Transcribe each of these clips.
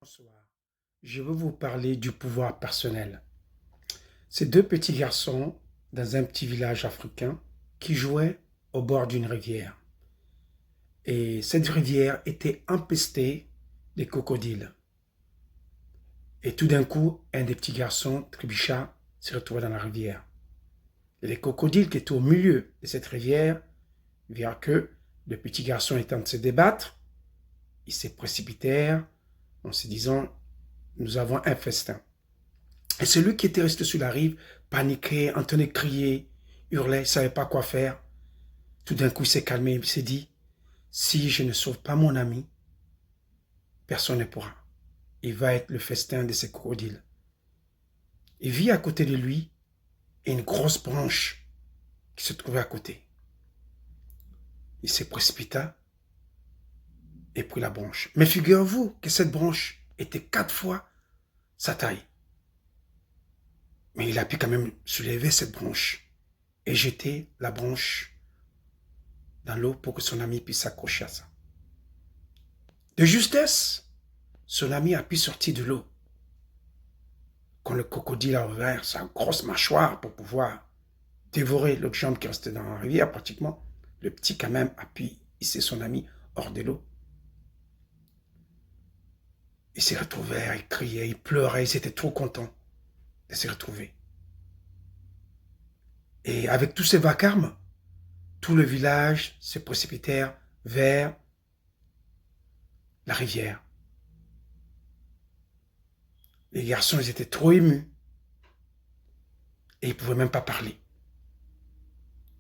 Bonsoir. Je veux vous parler du pouvoir personnel. Ces deux petits garçons dans un petit village africain qui jouaient au bord d'une rivière. Et cette rivière était empestée des crocodiles. Et tout d'un coup, un des petits garçons, trébucha, s'est retrouvé dans la rivière. Et les crocodiles qui étaient au milieu de cette rivière virent que le petit garçon est en train de se débattre. Ils se précipitèrent en se disant, nous avons un festin. Et celui qui était resté sur la rive paniquait, en train de crier, hurlait, ne savait pas quoi faire. Tout d'un coup, il s'est calmé, il s'est dit, si je ne sauve pas mon ami, personne ne pourra. Il va être le festin de ces crocodiles. Il vit à côté de lui une grosse branche qui se trouvait à côté. Il se précipita et prit la branche. Mais figurez-vous que cette branche était 4 fois sa taille. Mais il a pu quand même soulever cette branche et jeter la branche dans l'eau pour que son ami puisse s'accrocher à ça. De justesse, son ami a pu sortir de l'eau. Quand le crocodile a ouvert sa grosse mâchoire pour pouvoir dévorer l'autre jambe qui restait dans la rivière pratiquement, le petit quand même a pu hisser son ami hors de l'eau. Ils se retrouvaient, ils criaient, ils pleuraient, ils étaient trop contents de se retrouver. Et avec tous ces vacarmes, tout le village se précipitèrent vers la rivière. Les garçons, ils étaient trop émus. Et ils ne pouvaient même pas parler.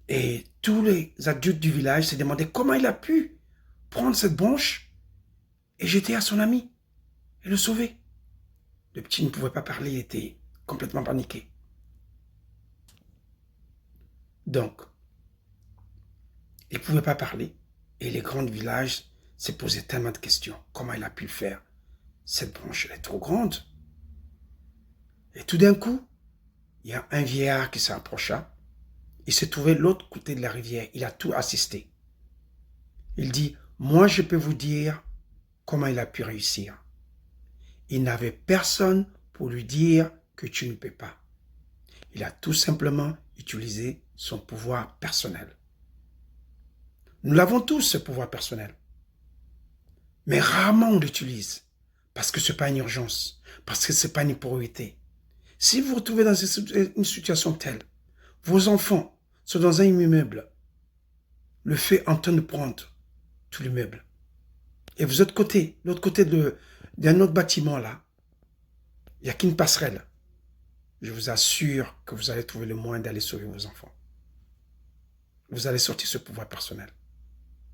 Et tous les adultes du village se demandaient comment il a pu prendre cette branche et jeter à son ami et le sauver. Le petit ne pouvait pas parler, il était complètement paniqué. Donc, il ne pouvait pas parler et les grands villages se posaient tellement de questions. Comment il a pu le faire? Cette branche, elle est trop grande. Et tout d'un coup, il y a un vieillard qui s'approcha. Il se trouvait de l'autre côté de la rivière. Il a tout assisté. Il dit, moi je peux vous dire comment il a pu réussir. Il n'avait personne pour lui dire que tu ne peux pas. Il a tout simplement utilisé son pouvoir personnel. Nous l'avons tous, ce pouvoir personnel. Mais rarement on l'utilise. Parce que ce n'est pas une urgence. Parce que ce n'est pas une priorité. Si vous vous retrouvez dans une situation telle, vos enfants sont dans un immeuble, le feu est en train de prendre tout l'immeuble. Et vous êtes l'autre côté d'un autre bâtiment là, il n'y a qu'une passerelle. Je vous assure que vous allez trouver le moyen d'aller sauver vos enfants. Vous allez sortir ce pouvoir personnel.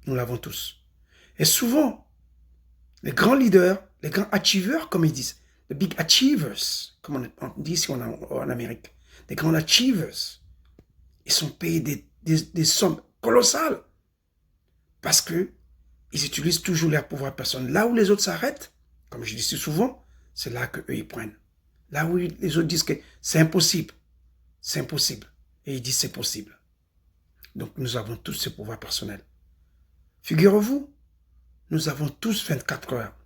Nous l'avons tous. Et souvent, les grands leaders, les grands achievers, comme ils disent, les big achievers, comme on dit ici en Amérique, les grands achievers, ils sont payés des sommes colossales parce qu'ils utilisent toujours leur pouvoir personnel. Là où les autres s'arrêtent, comme je dis si souvent, c'est là qu'eux ils prennent. Là où les autres disent que c'est impossible. C'est impossible. Et ils disent c'est possible. Donc nous avons tous ce pouvoir personnel. Figurez-vous, nous avons tous 24 heures.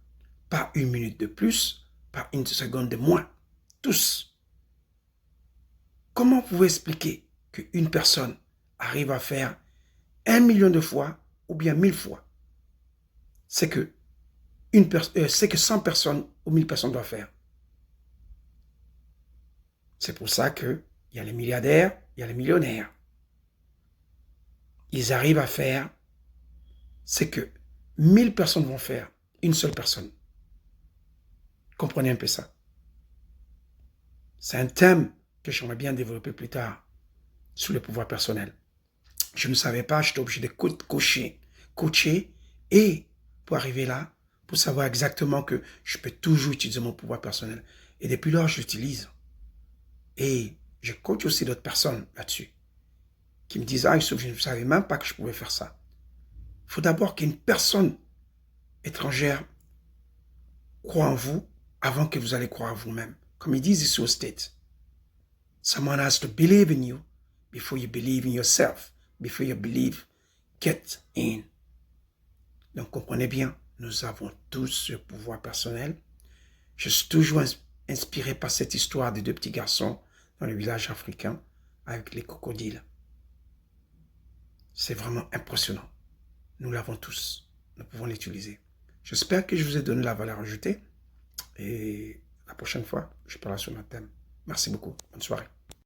Pas une minute de plus, pas une seconde de moins. Tous. Comment vous pouvez expliquer qu'une personne arrive à faire 1 million de fois ou bien 1000 fois? C'est que 100 personnes ou 1000 personnes doivent faire. C'est pour ça qu'il y a les milliardaires, il y a les millionnaires. Ils arrivent à faire ce que 1000 personnes vont faire, une seule personne. Comprenez un peu ça. C'est un thème que j'aimerais bien développer plus tard sur le pouvoir personnel. Je ne savais pas, j'étais obligé de coacher et pour arriver là, pour savoir exactement que je peux toujours utiliser mon pouvoir personnel. Et depuis lors, je l'utilise. Et je coach aussi d'autres personnes là-dessus qui me disent, je ne savais même pas que je pouvais faire ça. Il faut d'abord qu'une personne étrangère croit en vous avant que vous allez croire en vous-même. Comme ils disent ici au States. Someone has to believe in you before you believe in yourself. Before you believe, get in. Donc comprenez bien, nous avons tous ce pouvoir personnel Je suis toujours inspiré par cette histoire des deux petits garçons dans le village africain avec les crocodiles. C'est vraiment impressionnant. Nous l'avons tous. Nous pouvons l'utiliser. J'espère que je vous ai donné la valeur ajoutée. Et la prochaine fois, je parlerai sur notre thème. Merci beaucoup. Bonne soirée.